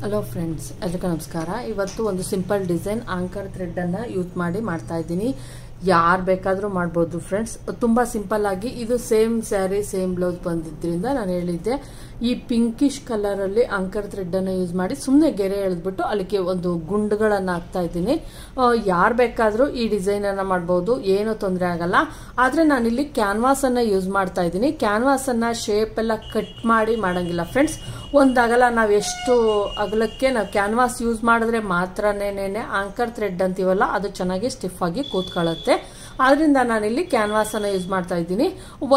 Hello friends, ಎಲ್ಲರಿಗೂ ನಮಸ್ಕಾರ. ಇವತ್ತು ಒಂದು ಸಿಂಪಲ್ ಡಿಸೈನ್ ಆಂಕರ್ ಥ್ರೆಡ್ ಅನ್ನ ಯೂಸ್ ಮಾಡಿ ಮಾಡ್ತಾ ಇದ್ದೀನಿ. ಯಾರು ಬೇಕಾದರೂ ಮಾಡ್ಬೋದು ಫ್ರೆಂಡ್ಸ್. ತುಂಬಾ ಸಿಂಪಲ್ ಆಗಿ ಇದು ಸೇಮ್ ಸ್ಯಾರಿ ಸೇಮ್ ಬ್ಲೌಸ್ ಬಂದಿದ್ರಿಂದ ನಾನು ಹೇಳಿದ್ದೆ ಈ ಪಿಂಕಿಶ್ ಕಲರ್ ಅಲ್ಲಿ ಆಂಕರ್ ಥ್ರೆಡ್ ಅನ್ನ ಯೂಸ್ ಮಾಡಿ ಸುಮ್ಮನೆ ಗೆರೆ ಎಳೆದ್ಬಿಟ್ಟು ಅಲ್ಲಿಗೆ ಒಂದು ಗುಂಡುಗಳನ್ನ ಹಾಕ್ತಾ ಇದ್ದೀನಿ. ಯಾರು ಬೇಕಾದರೂ ಈ ಡಿಸೈನ್ ಅನ್ನ ಮಾಡಬಹುದು, ಏನೂ ತೊಂದರೆ ಆಗಲ್ಲ. ಆದ್ರೆ ನಾನಿಲ್ಲಿ ಕ್ಯಾನ್ವಾಸ್ ಅನ್ನ ಯೂಸ್ ಮಾಡ್ತಾ ಇದ್ದೀನಿ. ಕ್ಯಾನ್ವಾಸ್ ಅನ್ನ ಶೇಪ್ ಎಲ್ಲ ಕಟ್ ಮಾಡಿ ಮಾಡಂಗಿಲ್ಲ ಫ್ರೆಂಡ್ಸ್. ಒಂದಾಗಲ್ಲ, ನಾವು ಎಷ್ಟು ಅಗಲಕ್ಕೆ ನಾವು ಕ್ಯಾನ್ವಾಸ್ ಯೂಸ್ ಮಾಡಿದ್ರೆ ಮಾತ್ರನೇ ಆಂಕರ್ ಥ್ರೆಡ್ ಅಂತೀವಲ್ಲ ಅದು ಚೆನ್ನಾಗಿ ಸ್ಟಿಫ್ ಆಗಿ ಕೂತ್ಕೊಳ್ಳುತ್ತೆ. ಆದ್ರಿಂದ ನಾನಿಲ್ಲಿ ಕ್ಯಾನ್ವಾಸ್ ಅನ್ನ ಯೂಸ್ ಮಾಡ್ತಾ ಇದ್ದೀನಿ.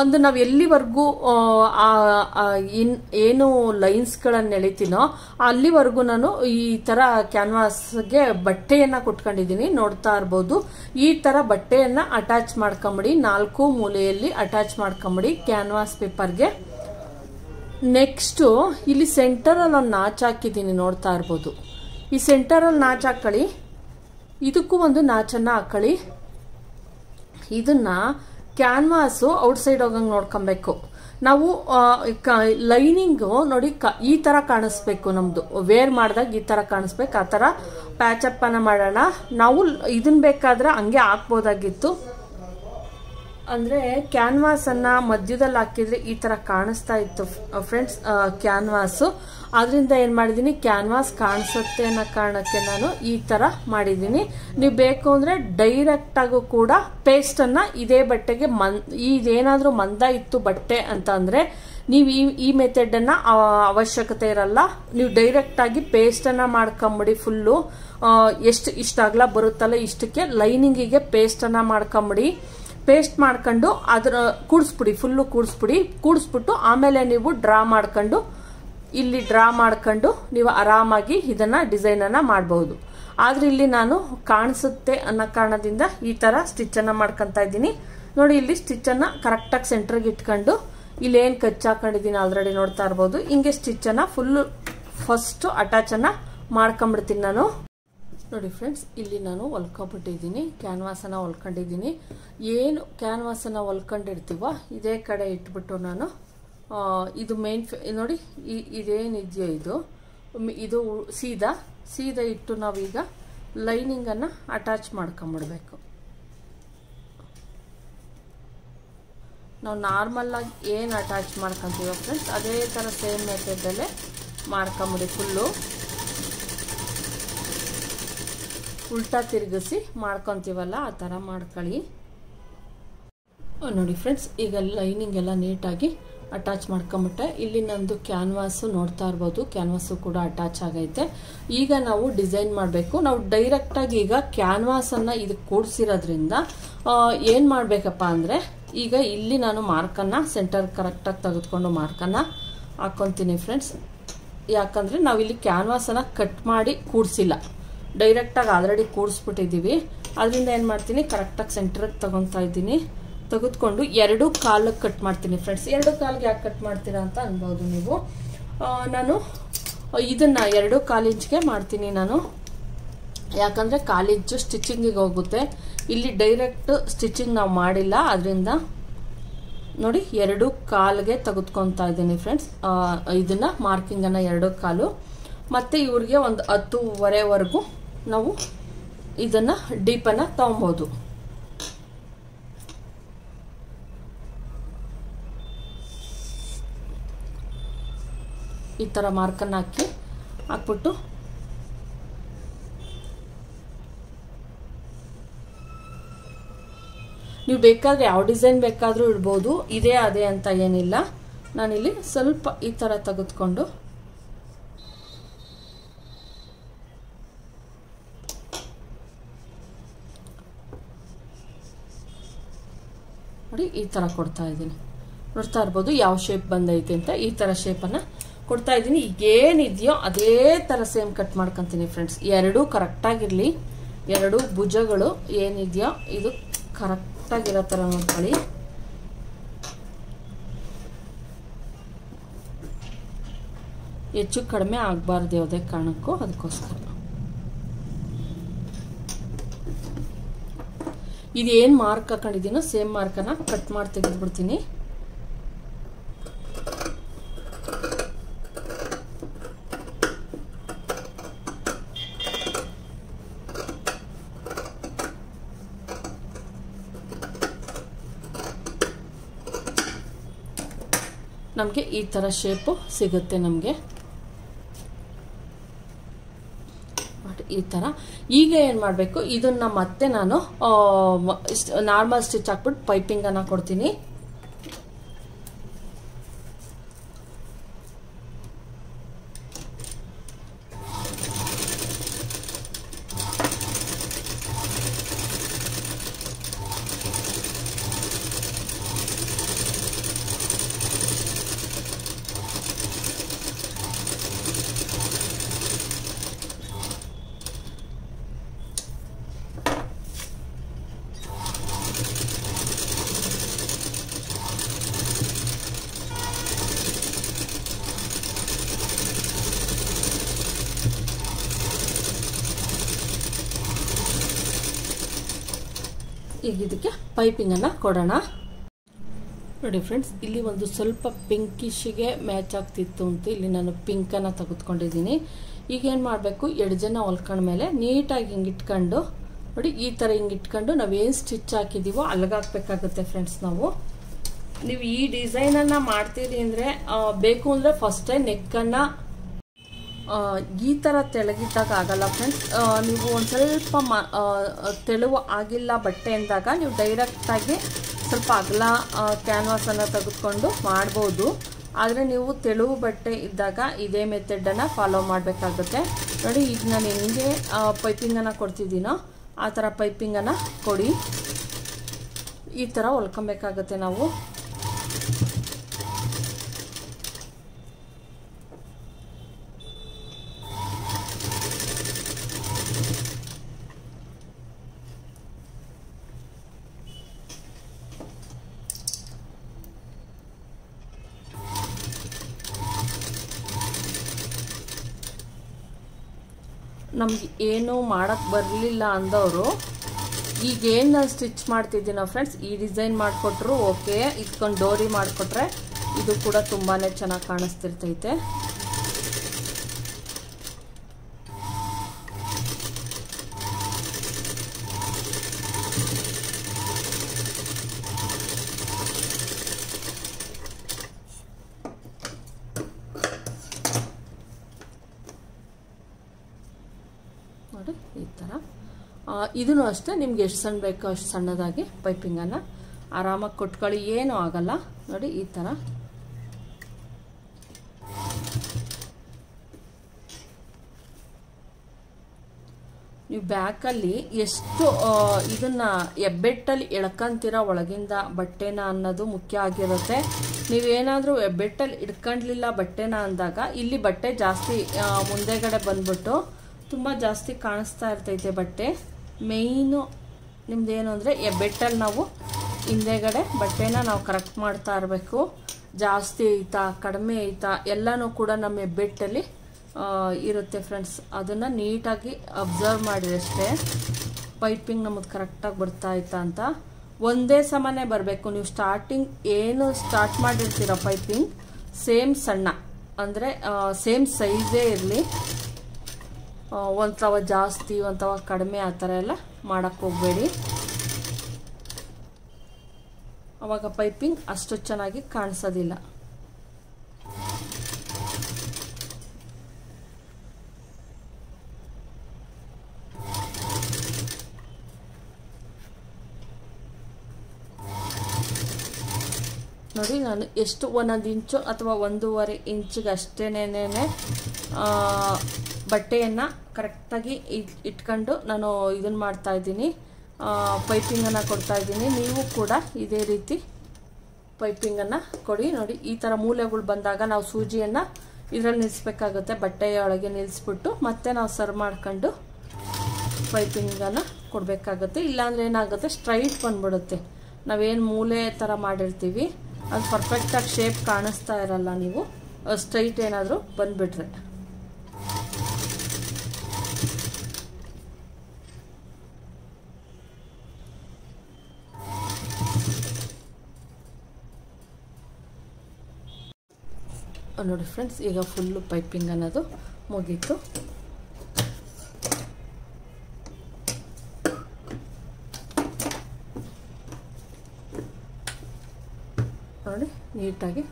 ಒಂದು ನಾವು ಎಲ್ಲಿವರೆಗೂ ಏನು ಲೈನ್ಸ್ ಗಳನ್ನ ಎಳಿತೀನೋ ಅಲ್ಲಿವರೆಗೂ ನಾನು ಈ ತರ ಕ್ಯಾನ್ವಾಸ್ಗೆ ಬಟ್ಟೆಯನ್ನ ಕೊಟ್ಕೊಂಡಿದ್ದೀನಿ. ನೋಡ್ತಾ ಇರಬಹುದು, ಈ ತರ ಬಟ್ಟೆಯನ್ನ ಅಟ್ಯಾಚ್ ಮಾಡ್ಕೊಂಬಿಡಿ, 4 ಮೂಲೆಯಲ್ಲಿ ಅಟ್ಯಾಚ್ ಮಾಡ್ಕೊಂಬಿಡಿ ಕ್ಯಾನ್ವಾಸ್ ಪೇಪರ್ಗೆ. ನೆಕ್ಸ್ಟ್ ಇಲ್ಲಿ ಸೆಂಟರ್ ಅಲ್ಲಿ ಒಂದು ನಾಚ್ ಹಾಕಿದ್ದೀನಿ, ನೋಡ್ತಾ ಇರ್ಬೋದು. ಈ ಸೆಂಟರ್ ಅಲ್ಲಿ ನಾಚ್ ಹಾಕೊಳ್ಳಿ, ಇದಕ್ಕೂ ಒಂದು ನಾಚನ್ನ ಹಾಕೊಳ್ಳಿ. ಇದನ್ನ ಕ್ಯಾನ್ವಾಸ್ ಔಟ್ ಸೈಡ್ ಹೋಗಂಗ್ ನೋಡ್ಕೊಬೇಕು ನಾವು. ಲೈನಿಂಗ್ ನೋಡಿ ಈ ತರ ಕಾಣಿಸ್ಬೇಕು, ನಮ್ದು ವೇರ್ ಮಾಡಿದಾಗ ಈ ತರ ಕಾಣಿಸ್ಬೇಕು. ಆ ತರ ಪ್ಯಾಚಪ್ ಅನ್ನ ಮಾಡೋಣ. ನಾವು ಇದನ್ ಬೇಕಾದ್ರೆ ಹಂಗೆ ಹಾಕ್ಬೋದಾಗಿತ್ತು, ಅಂದ್ರೆ ಕ್ಯಾನ್ವಾಸ್ ಅನ್ನ ಮಧ್ಯದಲ್ಲಿ ಹಾಕಿದ್ರೆ ಈ ತರ ಕಾಣಿಸ್ತಾ ಇತ್ತು ಫ್ರೆಂಡ್ಸ್ ಕ್ಯಾನ್ವಾಸ್. ಆದ್ರಿಂದ ಏನ್ ಮಾಡಿದೀನಿ, ಕ್ಯಾನ್ವಾಸ್ ಕಾಣಿಸುತ್ತೆ ಅನ್ನೋ ಕಾರಣಕ್ಕೆ ನಾನು ಈ ತರ ಮಾಡಿದೀನಿ. ನೀವು ಬೇಕು ಅಂದ್ರೆ ಡೈರೆಕ್ಟ್ ಆಗು ಕೂಡ ಪೇಸ್ಟ್ ಅನ್ನ ಇದೇ ಬಟ್ಟೆಗೆ ಇದೇನಾದ್ರೂ ಮಂದ ಇತ್ತು ಬಟ್ಟೆ ಅಂತ ಅಂದ್ರೆ ನೀವು ಈ ಮೆಥಡ್ ಅನ್ನ ಅವಶ್ಯಕತೆ ಇರಲ್ಲ. ನೀವು ಡೈರೆಕ್ಟ್ ಆಗಿ ಪೇಸ್ಟ್ ಅನ್ನ ಮಾಡ್ಕೊಂಬಿಡಿ. ಫುಲ್ಲು ಇಷ್ಟ ಅಗಲ ಬರುತ್ತಲ್ಲ ಇಷ್ಟಕ್ಕೆ ಲೈನಿಂಗಿಗೆ ಪೇಸ್ಟ್ ಅನ್ನ ಮಾಡ್ಕೊಂಬಿಡಿ. ಪೇಸ್ಟ್ ಮಾಡ್ಕೊಂಡು ಅದರ ಕೂಡಿಸ್ಬಿಡಿ, ಫುಲ್ಲು ಕೂಡಿಸ್ಬಿಟ್ಟು ಆಮೇಲೆ ನೀವು ಡ್ರಾ ಮಾಡ್ಕೊಂಡು ಇಲ್ಲಿ ಡ್ರಾ ಮಾಡ್ಕೊಂಡು ನೀವು ಆರಾಮಾಗಿ ಇದನ್ನ ಡಿಸೈನ್ ಅನ್ನ ಮಾಡಬಹುದು. ಆದ್ರೆ ಇಲ್ಲಿ ನಾನು ಕಾಣಿಸುತ್ತೆ ಅನ್ನೋ ಕಾರಣದಿಂದ ಈ ತರ ಸ್ಟಿಚ್ ಅನ್ನ ಮಾಡ್ಕೊಂತ ಇದ್ದೀನಿ. ನೋಡಿ, ಇಲ್ಲಿ ಸ್ಟಿಚ್ ಅನ್ನ ಕರೆಕ್ಟ್ ಆಗಿ ಸೆಂಟರ್ಗೆ ಇಟ್ಕೊಂಡು ಇಲ್ಲಿ ಏನ್ ಕಚ್ ಹಾಕೊಂಡಿದ್ದೀನಿ ಆಲ್ರೆಡಿ ನೋಡ್ತಾ ಇರಬಹುದು. ಹಿಂಗೆ ಸ್ಟಿಚ್ ಅನ್ನ ಫುಲ್ ಫಸ್ಟ್ ಅಟ್ಯಾಚ್ ಅನ್ನ ಮಾಡ್ಕೊಂಡ್ಬಿಡ್ತೀನಿ ನಾನು. ನೋಡಿ ಫ್ರೆಂಡ್ಸ್, ಇಲ್ಲಿ ನಾನು ಹೊಲ್ಕೊಂಡ್ಬಿಟ್ಟಿದ್ದೀನಿ, ಕ್ಯಾನ್ವಾಸ್ ಅನ್ನ ಹೊಲ್ಕೊಂಡಿದ್ದೀನಿ. ಏನು ಕ್ಯಾನ್ವಾಸ್ ಅನ್ನ ಹೊಲ್ಕೊಂಡಿರ್ತೀವೋ ಇದೇ ಕಡೆ ಇಟ್ಬಿಟ್ಟು ನಾನು ಇದು ಮೇನ್ ನೋಡಿ ಇದೇನಿದೆಯೋ ಇದು ಸೀದಾ ಇಟ್ಟು ನಾವೀಗ ಲೈನಿಂಗ್ ಅನ್ನ ಅಟ್ಯಾಚ್ ಮಾಡ್ಕೊಂಡ್ಬಿಡ್ಬೇಕು. ನಾವು ನಾರ್ಮಲ್ ಆಗಿ ಏನು ಅಟ್ಯಾಚ್ ಮಾಡ್ಕೊಂತೀವೋ ಫ್ರೆಂಡ್ಸ್ ಅದೇ ತರ ಸೇಮ್ ಮೆಥಡ್ ಅಲ್ಲೇ ಮಾಡ್ಕೊಂಬಿಡಿ. ಫುಲ್ಲು ಉಲ್ಟಾ ತಿರುಗಿಸಿ ಮಾಡ್ಕೊಂತೀವಲ್ಲ ಆ ತರ ಮಾಡ್ಕೊಳ್ಳಿ. ನೋಡಿ ಫ್ರೆಂಡ್ಸ್, ಈಗ ಲೈನಿಂಗ್ ಎಲ್ಲ ನೀಟಾಗಿ ಅಟ್ಯಾಚ್ ಮಾಡ್ಕೊಂಬಿಟ್ಟೆ. ಇಲ್ಲಿ ನಂದು ಕ್ಯಾನ್ವಾಸ್ ನೋಡ್ತಾ ಇರ್ಬೋದು, ಕ್ಯಾನ್ವಾಸ್ ಕೂಡ ಅಟ್ಯಾಚ್ ಆಗೈತೆ. ಈಗ ನಾವು ಡಿಸೈನ್ ಮಾಡಬೇಕು. ನಾವು ಡೈರೆಕ್ಟ್ ಆಗಿ ಈಗ ಕ್ಯಾನ್ವಾಸ್ ಅನ್ನ ಇದಕ್ಕೆ ಕೂಡಿಸಿರೋದ್ರಿಂದ ಏನ್ ಮಾಡ್ಬೇಕಪ್ಪ ಅಂದ್ರೆ, ಈಗ ಇಲ್ಲಿ ನಾನು ಮಾರ್ಕನ್ನ ಸೆಂಟರ್ ಕರೆಕ್ಟ್ ಆಗಿ ತೆಗೆದುಕೊಂಡು ಮಾರ್ಕನ್ನ ಹಾಕೊಂತೀನಿ ಫ್ರೆಂಡ್ಸ್. ಯಾಕಂದ್ರೆ ನಾವಿಲ್ಲಿ ಕ್ಯಾನ್ವಾಸ್ ಅನ್ನ ಕಟ್ ಮಾಡಿ ಕೂಡಿಸಿಲ್ಲ, ಡೈರೆಕ್ಟ್ ಆಗಿ ಆಲ್ರೆಡಿ ಕೂಡಿಸ್ಬಿಟ್ಟಿದೀವಿ. ಅದರಿಂದ ಏನ್ ಮಾಡ್ತೀನಿ, ಕರೆಕ್ಟ್ ಆಗಿ ಸೆಂಟರ್ಗೆ ತಗೊಂತಾ ಇದ್ದೀನಿ. ತೆಗೆದುಕೊಂಡು 2 ಕಾಲಕ್ಕೆ ಕಟ್ ಮಾಡ್ತೀನಿ ಫ್ರೆಂಡ್ಸ್. 2 ಕಾಲಿಗೆ ಯಾಕೆ ಕಟ್ ಮಾಡ್ತೀರಾ ಅಂತ ಅನ್ಬಹುದು ನೀವು. ನಾನು ಇದನ್ನ 2.25 ಇಂಚ್ಗೆ ಮಾಡ್ತೀನಿ ನಾನು. ಯಾಕಂದ್ರೆ 1/4 ಇಂಚು ಸ್ಟಿಚಿಂಗಿಗೆ ಹೋಗುತ್ತೆ. ಇಲ್ಲಿ ಡೈರೆಕ್ಟ್ ಸ್ಟಿಚಿಂಗ್ ನಾವು ಮಾಡಿಲ್ಲ, ಅದರಿಂದ ನೋಡಿ 2.25ಗೆ ತೆಗೆದುಕೊಂತಾ ಇದ್ದೀನಿ ಫ್ರೆಂಡ್ಸ್. ಇದನ್ನ ಮಾರ್ಕಿಂಗ್ ಅನ್ನ 2.25. ಮತ್ತೆ ಇವ್ರಿಗೆ ಒಂದು 10:15ವರೆಗೂ ನಾವು ಇದನ್ನ ಡೀಪ್ ಅನ್ನ ತಗೊಬಹುದು. ಈ ತರ ಮಾರ್ಕನ್ನ ಹಾಕ್ಬಿಟ್ಟು ನೀವು ಬೇಕಾದ್ರೆ ಯಾವ ಡಿಸೈನ್ ಬೇಕಾದ್ರೂ ಇಡ್ಬೋದು, ಇದೇ ಅದೇ ಅಂತ ಏನಿಲ್ಲ. ನಾನಿಲ್ಲಿ ಸ್ವಲ್ಪ ಈ ತರ ತೆಗೆದುಕೊಂಡು ನೋಡಿ ಈ ತರ ಕೊಡ್ತಾ ಇದ್ದೀನಿ. ನೋಡ್ತಾ ಇರ್ಬೋದು ಯಾವ ಶೇಪ್ ಬಂದೈತೆ ಅಂತ. ಈ ತರ ಶೇಪ್ ಅನ್ನ ಕೊಡ್ತಾ ಇದ್ದೀನಿ. ಏನಿದೆಯೋ ಅದೇ ತರ ಸೇಮ್ ಕಟ್ ಮಾಡ್ಕೊಂತೀನಿ ಫ್ರೆಂಡ್ಸ್. 2 ಕರೆಕ್ಟ್ ಆಗಿರ್ಲಿ, 2 ಭುಜಗಳು ಏನಿದೆಯೋ ಇದು ಕರೆಕ್ಟ್ ಆಗಿರೋ ತರ ನೋಡ್ಕೊಳ್ಳಿ. ಹೆಚ್ಚು ಕಡಿಮೆ ಆಗಬಾರ್ದು ಯಾವುದೇ ಕಾರಣಕ್ಕೂ, ಅದಕ್ಕೋಸ್ಕರ. ಇದೇನು ಮಾರ್ಕ್ ಹಾಕೊಂಡಿದ್ದೀನೋ ಸೇಮ್ ಮಾರ್ಕನ್ನ ಕಟ್ ಮಾಡಿ ತೆಗೆದ್ಬಿಡ್ತೀನಿ. ನಮಗೆ ಈ ಥರ ಶೇಪು ಸಿಗುತ್ತೆ ನಮಗೆ ಈ ಥರ. ಈಗ ಏನು ಮಾಡಬೇಕು, ಇದನ್ನು ಮತ್ತೆ ನಾನು ನಾರ್ಮಲ್ ಸ್ಟಿಚ್ ಹಾಕ್ಬಿಟ್ಟು ಪೈಪಿಂಗನ್ನು ಕೊಡ್ತೀನಿ. ಈಗ ಇದಕ್ಕೆ ಪೈಪಿಂಗನ್ನು ಕೊಡೋಣ. ನೋಡಿ ಫ್ರೆಂಡ್ಸ್, ಇಲ್ಲಿ ಒಂದು ಸ್ವಲ್ಪ ಪಿಂಕಿಶ್ಗೆ ಮ್ಯಾಚ್ ಆಗ್ತಿತ್ತು ಅಂತ ಇಲ್ಲಿ ನಾನು ಪಿಂಕನ್ನು ತೆಗೆದುಕೊಂಡಿದ್ದೀನಿ. ಈಗ ಏನು ಮಾಡಬೇಕು, ಎಡ್ಜನ್ನು ಹೊಲ್ಕೊಂಡ್ಮೇಲೆ ನೀಟಾಗಿ ಹಿಂಗೆ ಇಟ್ಕೊಂಡು ನೋಡಿ ಈ ಥರ ಹಿಂಗೆ ಇಟ್ಕೊಂಡು ನಾವೇನು ಸ್ಟಿಚ್ ಹಾಕಿದ್ದೀವೋ ಅಲ್ಲಿಗಾಗಬೇಕಾಗುತ್ತೆ ಫ್ರೆಂಡ್ಸ್. ನೀವು ಈ ಡಿಸೈನನ್ನು ಮಾಡ್ತೀರಿ ಅಂದರೆ ಬೇಕು ಅಂದರೆ ಫಸ್ಟೇ ನೆಕ್ಕನ್ನು ಈ ಥರ ತೆಳಗಿದ್ದಾಗ ಆಗಲ್ಲ ಫ್ರೆಂಡ್ಸ್. ನೀವು ಒಂದು ಸ್ವಲ್ಪ ತೆಳುವು ಆಗಿಲ್ಲ ಬಟ್ಟೆ ಅಂದಾಗ ನೀವು ಡೈರೆಕ್ಟಾಗಿ ಸ್ವಲ್ಪ ಅಗಲ ಕ್ಯಾನ್ವಾಸನ್ನು ತೆಗೆದುಕೊಂಡು ಮಾಡ್ಬೋದು. ಆದರೆ ನೀವು ತೆಳುವು ಬಟ್ಟೆ ಇದ್ದಾಗ ಇದೇ ಮೆಥಡನ್ನು ಫಾಲೋ ಮಾಡಬೇಕಾಗುತ್ತೆ. ನೋಡಿ ಈಗ ನಾನು ಹೆಂಗೆ ಪೈಪಿಂಗನ್ನು ಕೊಡ್ತಿದ್ದೀನೋ ಆ ಥರ ಪೈಪಿಂಗನ್ನು ಕೊಡಿ. ಈ ಥರ ಹೊಲ್ಕೊಬೇಕಾಗುತ್ತೆ ನಾವು. ನಮ್ಗೆ ಏನು ಮಾಡೋಕ್ಕೆ ಬರಲಿಲ್ಲ ಅಂದವರು ಈಗೇನು ನಾನು ಸ್ಟಿಚ್ ಮಾಡ್ತಿದ್ದೀನೋ ಫ್ರೆಂಡ್ಸ್, ಈ ಡಿಸೈನ್ ಮಾಡಿಕೊಟ್ರು ಓಕೆ, ಇದಕ್ಕೊಂದು ಡೋರಿ ಮಾಡಿಕೊಟ್ರೆ ಇದು ಕೂಡ ತುಂಬಾ ಚೆನ್ನಾಗಿ ಕಾಣಿಸ್ತಿರ್ತೈತೆ. ನೋಡಿ ಈ ಥರ. ಇದನ್ನು ಅಷ್ಟೇ ನಿಮ್ಗೆ ಎಷ್ಟು ಸಣ್ಣ ಬೇಕೋ ಅಷ್ಟು ಸಣ್ಣದಾಗಿ ಪೈಪಿಂಗನ್ನು ಆರಾಮಾಗಿ ಕೊಟ್ಕೊಳ್ಳಿ, ಏನೂ ಆಗಲ್ಲ. ನೋಡಿ ಈ ಥರ. ನೀವು ಬ್ಯಾಕಲ್ಲಿ ಎಷ್ಟು ಇದನ್ನು ಹೆಬ್ಬೆಟ್ಟಲ್ಲಿ ಎಳ್ಕೊಂತೀರ ಒಳಗಿಂದ ಬಟ್ಟೆನ ಅನ್ನೋದು ಮುಖ್ಯ ಆಗಿರುತ್ತೆ. ನೀವೇನಾದರೂ ಹೆಬ್ಬೆಟ್ಟಲ್ಲಿ ಇಡ್ಕೊಂಡ್ಲಿಲ್ಲ ಬಟ್ಟೆನ ಅಂದಾಗ ಇಲ್ಲಿ ಬಟ್ಟೆ ಜಾಸ್ತಿ ಮುಂದೆಗಡೆ ಬಂದ್ಬಿಟ್ಟು ತುಂಬ ಜಾಸ್ತಿ ಕಾಣಿಸ್ತಾ ಇರ್ತೈತೆ ಬಟ್ಟೆ. ಮೇಯ್ನು ನಿಮ್ದೇನು ಅಂದರೆ ಹೆಬ್ಬೆಟ್ಟಲ್ಲಿ ನಾವು ಹಿಂದೆಗಡೆ ಬಟ್ಟೆನ ನಾವು ಕರೆಕ್ಟ್ ಮಾಡ್ತಾ ಇರಬೇಕು. ಜಾಸ್ತಿ ಐತಾ ಕಡಿಮೆ ಐತಾ ಎಲ್ಲನೂ ಕೂಡ ನಮ್ಮ ಹೆಬ್ಬೆಟ್ಟಲ್ಲಿ ಇರುತ್ತೆ ಫ್ರೆಂಡ್ಸ್. ಅದನ್ನು ನೀಟಾಗಿ ಅಬ್ಸರ್ವ್ ಮಾಡಿರಷ್ಟೇ ಪೈಪಿಂಗ್ ನಮಗೆ ಕರೆಕ್ಟಾಗಿ ಬರ್ತಾ ಐತಾ ಅಂತ. ಒಂದೇ ಸಮನೆ ಬರಬೇಕು. ನೀವು ಸ್ಟಾರ್ಟಿಂಗ್ ಏನು ಸ್ಟಾರ್ಟ್ ಮಾಡಿರ್ತೀರ ಪೈಪಿಂಗ್ ಸೇಮ್ ಸಣ್ಣ ಅಂದರೆ ಸೇಮ್ ಸೈಜೇ ಇರಲಿ. ಒಂದು ತವ ಜಾಸ್ತಿ ಒಂದು ತವ ಕಡಿಮೆ ಆ ಥರ ಎಲ್ಲ ಮಾಡೋಕ್ಕೆ ಹೋಗಬೇಡಿ. ಆವಾಗ ಪೈಪಿಂಗ್ ಅಷ್ಟು ಚೆನ್ನಾಗಿ ಕಾಣಿಸೋದಿಲ್ಲ. ನೋಡಿ ನಾನು ಎಷ್ಟು 1 ಇಂಚು ಅಥವಾ 1.5 ಇಂಚಿಗೆ ಅಷ್ಟೇನೇನೆ ಬಟ್ಟೆಯನ್ನು ಕರೆಕ್ಟಾಗಿ ಇಟ್ಕೊಂಡು ನಾನು ಇದನ್ನು ಮಾಡ್ತಾಯಿದ್ದೀನಿ, ಪೈಪಿಂಗನ್ನು ಕೊಡ್ತಾಯಿದ್ದೀನಿ. ನೀವು ಕೂಡ ಇದೇ ರೀತಿ ಪೈಪಿಂಗನ್ನು ಕೊಡಿ. ನೋಡಿ ಈ ಥರ ಮೂಲೆಗಳು ಬಂದಾಗ ನಾವು ಸೂಜಿಯನ್ನು ಇದರಲ್ಲಿ ನಿಲ್ಲಿಸ್ಬೇಕಾಗುತ್ತೆ. ಬಟ್ಟೆಯ ಒಳಗೆ ನಿಲ್ಲಿಸ್ಬಿಟ್ಟು ಮತ್ತೆ ನಾವು ಸರ್ವ್ ಮಾಡ್ಕೊಂಡು ಪೈಪಿಂಗನ್ನು ಕೊಡಬೇಕಾಗುತ್ತೆ. ಇಲ್ಲಾಂದರೆ ಏನಾಗುತ್ತೆ, ಸ್ಟ್ರೈಟ್ ಬಂದ್ಬಿಡುತ್ತೆ. ನಾವೇನು ಮೂಲೆ ಥರ ಮಾಡಿರ್ತೀವಿ ಅದು ಪರ್ಫೆಕ್ಟಾಗಿ ಶೇಪ್ ಕಾಣಿಸ್ತಾ ಇರಲ್ಲ. ನೀವು ಸ್ಟ್ರೈಟ್ ಏನಾದರೂ ಬಂದುಬಿಟ್ರೆ ನೋಡಿ ಫ್ರೆಂಡ್ಸ್, ಈಗ ಫುಲ್ಲು ಪೈಪಿಂಗ್ ಅನ್ನೋದು ಮುಗೀತು. ನೋಡಿ ನೀಟಾಗಿ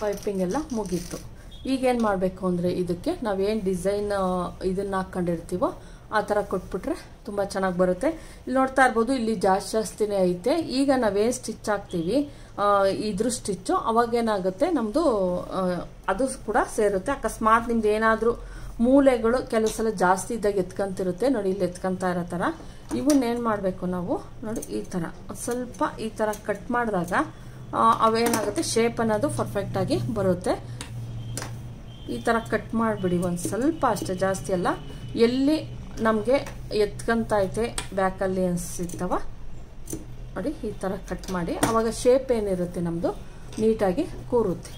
ಪೈಪಿಂಗ್ ಎಲ್ಲ ಮುಗೀತು. ಈಗೇನು ಮಾಡಬೇಕು ಅಂದರೆ ಇದಕ್ಕೆ ನಾವೇನು ಡಿಸೈನ್ ಇದನ್ನು ಹಾಕ್ಕೊಂಡಿರ್ತೀವೋ ಆ ಥರ ಕೊಟ್ಬಿಟ್ರೆ ತುಂಬ ಚೆನ್ನಾಗಿ ಬರುತ್ತೆ. ಇಲ್ಲಿ ನೋಡ್ತಾ ಇರ್ಬೋದು, ಇಲ್ಲಿ ಜಾಸ್ತಿನೇ ಐತೆ. ಈಗ ನಾವೇನು ಸ್ಟಿಚ್ ಹಾಕ್ತೀವಿ ಇದ್ರ ಸ್ಟಿಚ್ಚು ಅವಾಗೇನಾಗುತ್ತೆ ನಮ್ಮದು ಅದು ಕೂಡ ಸೇರುತ್ತೆ. ಅಕಸ್ಮಾತ್ ನಿಮ್ದು ಏನಾದರೂ ಮೂಲೆಗಳು ಕೆಲವು ಸಲ ಜಾಸ್ತಿ ಇದ್ದಾಗ ಎತ್ಕೊಂತಿರುತ್ತೆ ನೋಡಿ, ಇಲ್ಲಿ ಎತ್ಕೊಂತ ಇರೋ ಥರ. ಇವನ್ನೇನು ಮಾಡಬೇಕು ನಾವು ನೋಡಿ, ಈ ಥರ ಸ್ವಲ್ಪ ಈ ಥರ ಕಟ್ ಮಾಡಿದಾಗ ಅವೇನಾಗುತ್ತೆ ಶೇಪ್ ಅನ್ನೋದು ಪರ್ಫೆಕ್ಟಾಗಿ ಬರುತ್ತೆ. ಈ ಥರ ಕಟ್ ಮಾಡಿಬಿಡಿ ಒಂದು ಸ್ವಲ್ಪ ಅಷ್ಟೇ, ಜಾಸ್ತಿ ಅಲ್ಲ. ಎಲ್ಲಿ ನಮಗೆ ಎತ್ಕೊಂತ ಐತೆ ಬ್ಯಾಕಲ್ಲಿ ಅನಿಸಿತ್ತವ ನೋಡಿ, ಈ ಥರ ಕಟ್ ಮಾಡಿ ಆವಾಗ ಶೇಪ್ ಏನಿರುತ್ತೆ ನಮ್ಮದು ನೀಟಾಗಿ ಕೂರುತ್ತೆ